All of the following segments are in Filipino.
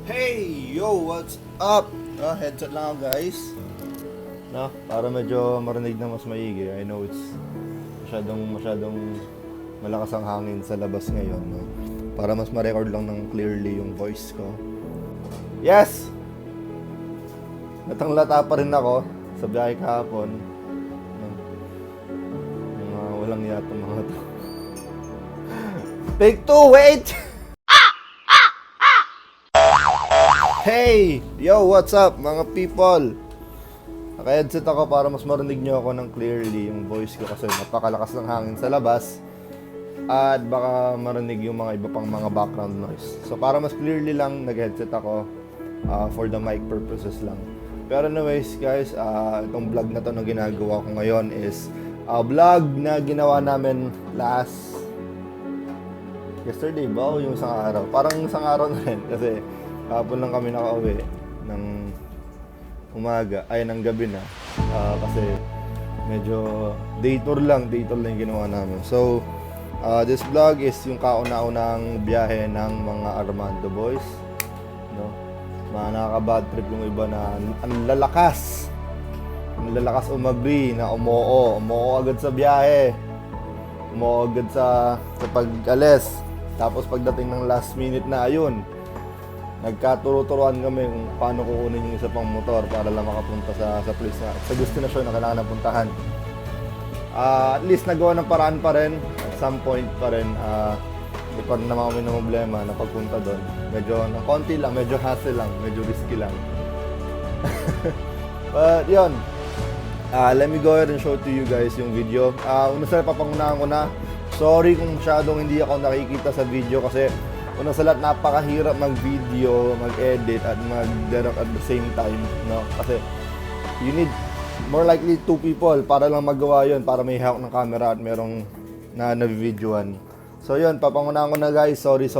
Hey! Yo! What's up? Headset lang ako guys. No? Para medyo marinig na mas maigi. I know it's masyadong malakas ang hangin sa labas ngayon. No? Para mas ma-record lang ng clearly yung voice ko. Yes! Natanglata pa rin ako sa biyahe kahapon. No? Mga walang yatong mga to. Take 2! Wait! Hey! Yo, what's up mga people? Naka-headset ako para mas marinig nyo ako ng clearly yung voice ko kasi napakalakas ng hangin sa labas at baka marinig yung mga iba pang mga background noise. So para mas clearly lang, nag-headset ako for the mic purposes lang. Pero anyways guys, itong vlog na to na ginagawa ko ngayon is vlog na ginawa namin yesterday ba o yung isang araw? Parang isang araw na rin kasi hapon lang kami nakauwi ng ng gabi na kasi medyo day tour lang yung ginawa namin. So this vlog is yung kauna-unang biyahe ng mga Armando Boys, no? Mga nakaka-bad trip yung iba na ang lalakas umagri na umoo agad sa biyahe, umoo agad sa pag-alis, tapos pagdating ng last minute na ayun, nagkaturo-turuan kami kung paano kukunin yung isa pang motor para lang makapunta sa place na, sa destination na kailangan na puntahan. At least nagawa ng paraan pa rin. At some point pa rin, hindi pa rin naman kami ng problema na pagpunta doon. Medyo ng konti lang, medyo hassle lang, medyo risky lang. But yun, let me go ahead and show to you guys yung video. Una sa papangunahan ko na, sorry kung masyadong hindi ako nakikita sa video kasi una sa lahat, napakahirap mag-video, mag-edit, at mag-direct at the same time, no? Kasi you need more likely 2 people para lang magawa yun, para may hawak ng camera at merong na-videoan. So yun, papangunahan ko na guys, sorry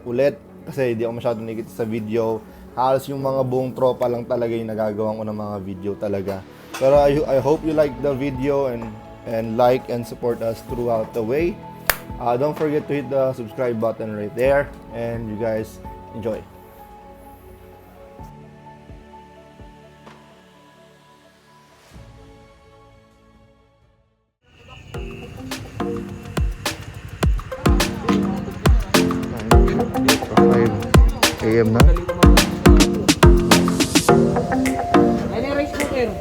ulit kasi hindi ako masyadong nakikita sa video. Halos yung mga buong tropa lang talaga yung nagagawa ko ng mga video talaga. Pero I hope you like the video and like and support us throughout the way. Don't forget to hit the subscribe button right there, and you guys enjoy. AM na. Ano yung rice cooker?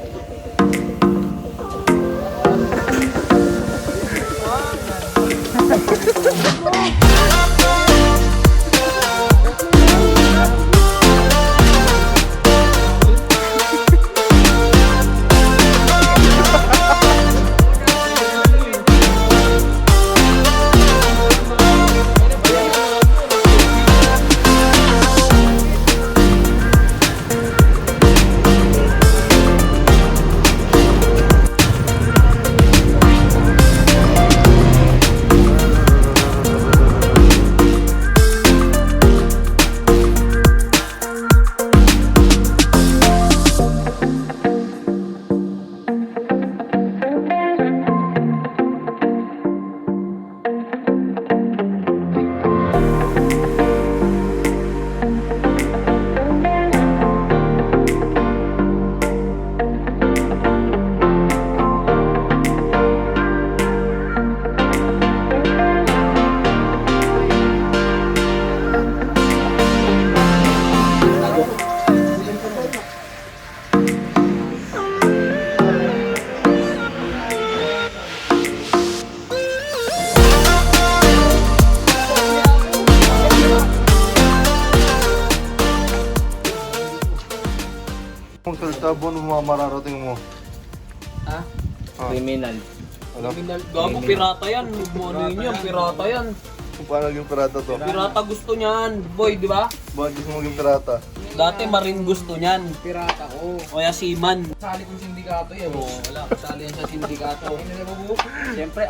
Kung taltabon mo mga mararating mo. Ha? Criminal. Ano? Criminal. Gago, pirata yan. Ano yun yan? Pirata yan. Kung paano naging pirata to? Pirata gusto niyan. Boy, di ba? Bakit gusto mo maging pirata? Dati marin gusto niyan. Pirata ko. O kaya seaman. Sali kong sindikato yan. Oo, wala. Kasali yan sa sindikato. Siyempre,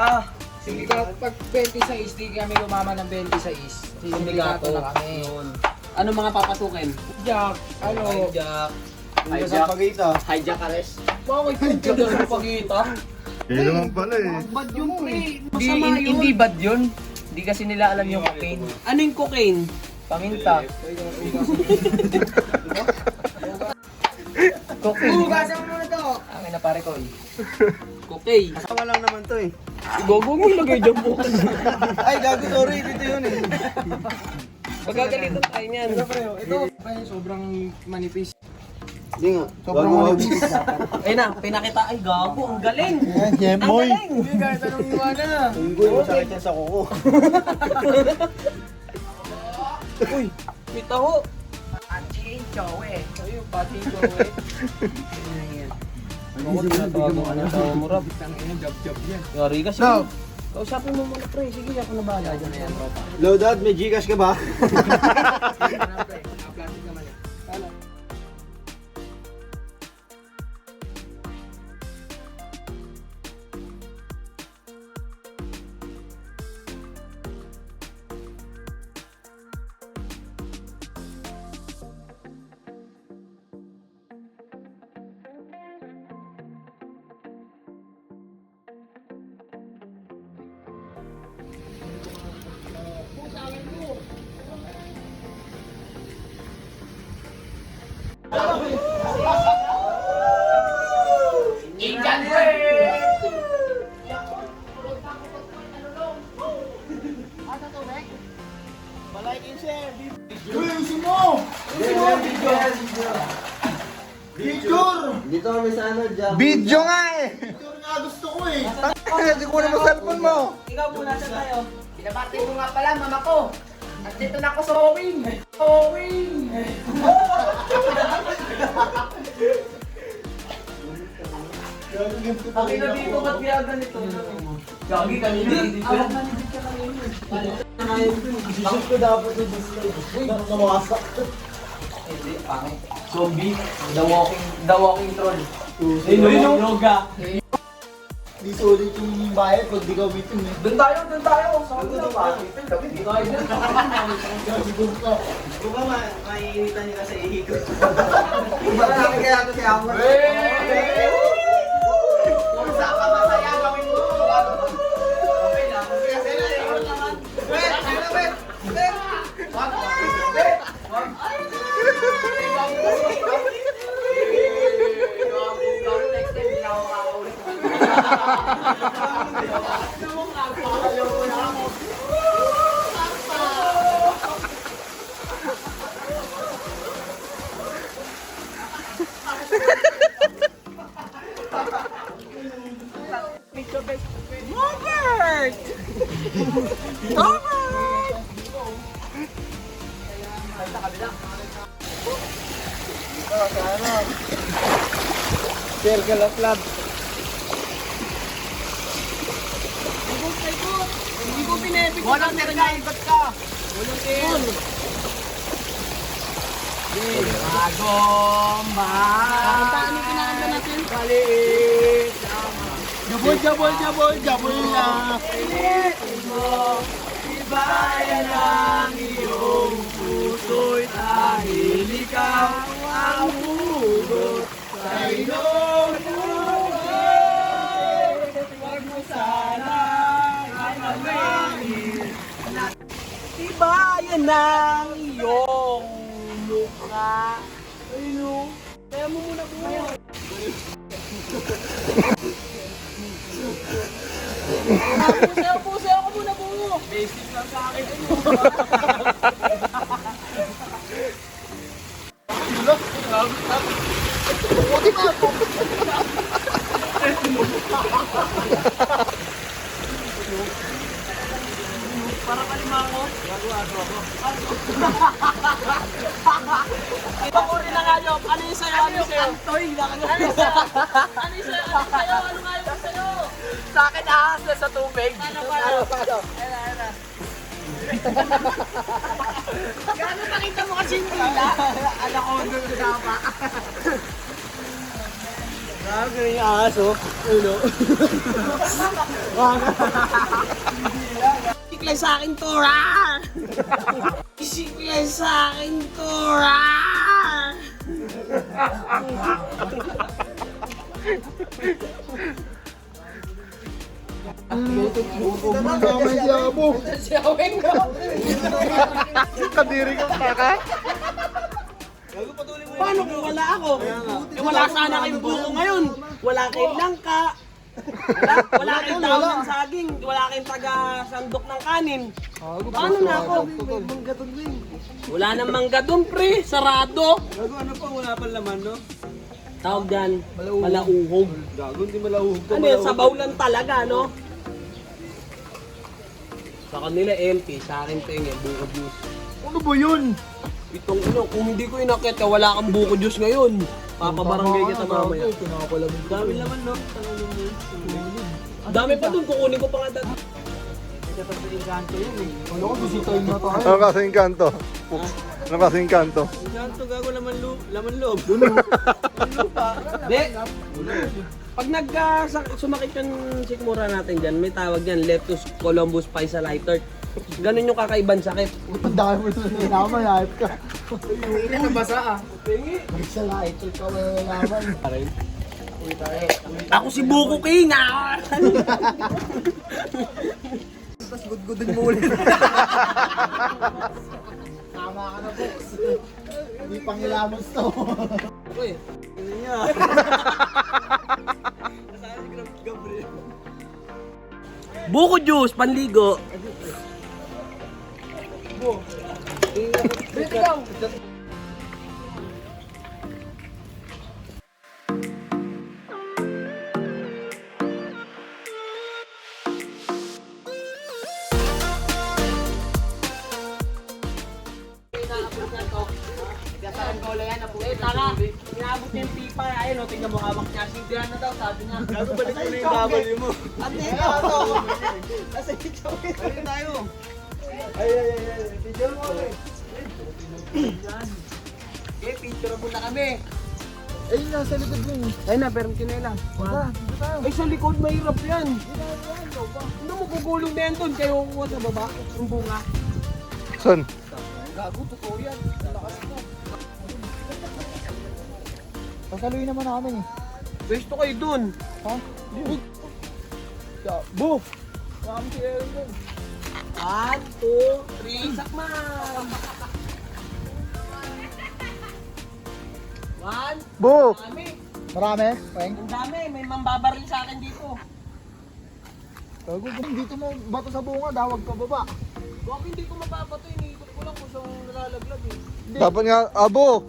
Sindikato, pag 26, di kami lumama ng 26. Sindikato na kami. Yun. Ano mga papasukin? Jack, Hijack. Hijack arrest. Bakit yung sa pagita? Hindi naman pala eh. Bad yung pre. Masama yun. Hindi bad yun. Hindi kasi nila alam yung cocaine. Ano yung cocaine? Paminta. Cookie. Hugasan mo muna to. Akin na pare ko eh. Okay. Kasama lang naman to eh. Gogo mo ilagay dyan po. Ay, gago, sorry. Dito yun eh. Magagalitan tayo niyan. Ito, sobrang manipis. Hindi nga. Sobrang manipis. Ayun na, pinakita. Ay, gago. Ang galing. Yan, Ang galing. Hindi kahit anong iwana. Unggoy, masakit yan sa kuko. Uy, may taho. Pachi chowe. Ayun, pati ko eh. Ako tinatawa mo ka ng tawa mo, Rob. Jab-jab yan. Yari ka, sige. Kausapin mo muna, pre. Sige, ako na bahala dyan. Ayan, tropa. Loadad, may Gcash ka ba? Plastic naman yan. Dito kami sa ano, Jam. Video nga eh! Video nga gusto ko eh! Hindi ko na mo cellphone mo! Ikaw po, nasa tayo. Pinabati ko nga pala, mama ko. At dito na ako sa Owing. Owing! Ang ina dito, ba't kaya ganito? Gagi, kanina dito. Isip ko dapat yung display. Uy, namawasak. Hindi, pangit. Zombie, the walking troll. Yoga. Di solid yung bayad pag di ka umitin eh. Doon tayo. Sa kanila pa. Hindi tayo dun. Siguro ka. Kung ba maiinitan nila sa ihikot. Marami kaya ito si Amor. Kung saan ka masaya, gawin mo. Okay lang. Next time, hindi ako makakaulit. Circle of love. Walang terkay, ba't ka? Magomba. Ano kinakanta natin? Baliit. Jabol na. Ibayan ang iyong puso'y dahil ikaw ang hugot sa iyong buhay. Huwag mo sana hanapin. Ibayan ang iyong mukha. Ayun. Kaya mo muna po. Pusayaw ko muna po. Basic lang sa akin. Para kalimango. Gago ako. Ito ko rin na nga nyo. Ano yung sa'yo? Ano yung sa'yo? Antoy. Ano yung sa'yo? Ano yung sa'yo? Ano nga yung sa'yo? Sa akin ahas na sa tubig. Ano? Gano'n nakita mo kasi yung tila? Alam ko doon sa pa. Gago yung aso. Ulo. Isiklay sa akin to, rar! Isiklay sa akin to, rar! Kamay si Abo. Siyawing ko. Kadiri ka kaka. Paano kung wala ako? Eh, wala sana kayong buko ngayon. Wala kayong langka. Wala kayong tao ng saging. Wala kayong taga-sandok ng kanin. Paano na ako? Wala nang mangga doon, pre. Sarado. Gago, ano pa? Wala pang laman, no? Tawag dyan, malauhog. Gago, hindi malahug to. Ano yan, sabaw lang talaga, no? Sa kanila empty, sa akin tingin, buko juice. Ano ba yun? Itong kung hindi ko inakit, wala kang buko juice ngayon. Papabarangay kita mamaya. Dami laman, no? Dami pa dun, kukunin ko pa nga dati. Ano kasing kanto? Ano kasing kanto? Ganto, gago, laman loob. Hindi. Pag sumakit yung sikmura natin dyan, may tawag dyan, Leptus Columbus Pisaliter. Ganun yung kakaibang sakit. Ang dami mo ito na naman, ayip ka. Hindi na basa, ah. Sa light, ikaw may naman. Ako si Buko King, ah! Tapos gudgudin mo ulit. Tama ka na, Box. Hindi pangilamos to. Uy, Buko juice, panligo. Inaabot niya yung pipa, ayun o, tingnan mo hawak niya. Sindihan na daw, sabi niya. Gago, balik mo na yung W mo. Ano yun? Nasa picture. Ayun tayo. Ay. Picture mo kami. Okay, picture mo na kami. Ayun, nasa likod mo. Ayun na, pero kinailan. Ay, sa likod, mahirap yan. Ano mo, gugulong na yan doon. Kayo kukuha sa baba, yung bunga. Saan? Gago, totoo yan. Lakas mo. Pasaluin naman namin eh. Pwesto kayo doon. Ha? Bu! Kami si Aaron doon. 1, 2, 3, sakma! 1, Bu! dami. Marami? Peng? Ang dami, may mambabaril sa akin dito. Gago, dito mo bato sa bunga, dawag pa baba. Huwag hindi ko mapapato, iniikot ko lang kung saan nalalaglag eh. Dapat nga, abo!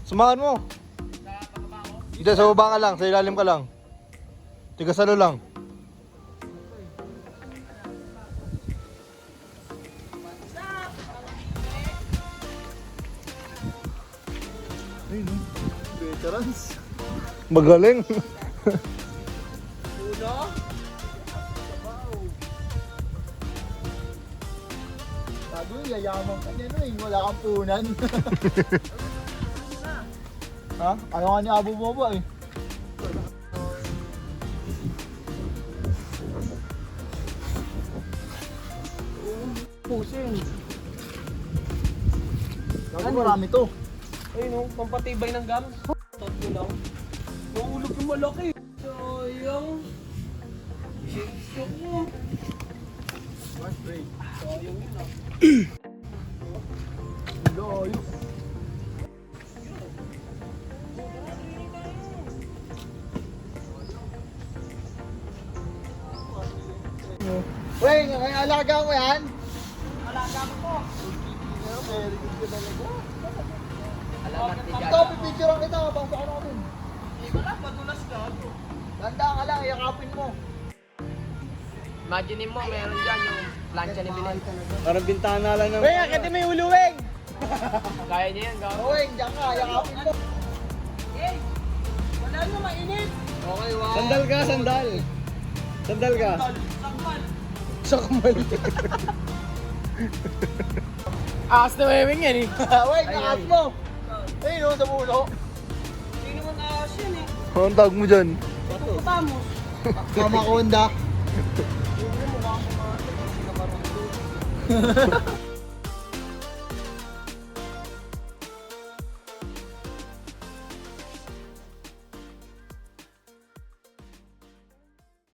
Samahan mo! Hindi, sa baba ka lang, sa ilalim ka lang. Tigasalo lang. Veterans. Magaling. Uno? Gago, yayaman ka niya eh. Wala kang punan. Ha? Ayaw nga ni Abo Bobo eh. Pusin. Gago, marami to. Ayun o, pampatibay ng gum. Tatlo lang. Mahulog yung malaki. Sayang. Shake mo. Sayang yun ah. Layo. Weng, may alaga mo yan? Alaga mo po. Very good ka talaga. Alamat ni Ito, pipicturean kita habang sa natin. Hindi ko lang, madulas ka. Tanda ka lang, yakapin mo. Imagine mo, meron dyan yung plancha ni Bilal. Parang bintana lang ng... Weng, akit mo yung ulo, Weng! Kaya niya yan, gawa. Weng, diyan ka, yakapin mo. Hey! Wala na mainit! Okay, wow. Sandal ka, sandal. Sandal ka. Sakmal! Sakmal. Akas na wewing yan eh. Weng, yakap mo. Ayun o, sa puno. Hindi naman akas yan eh. Anong tawag mo dyan? Puputamos. Kamakonda. Hindi mo mukha ko mga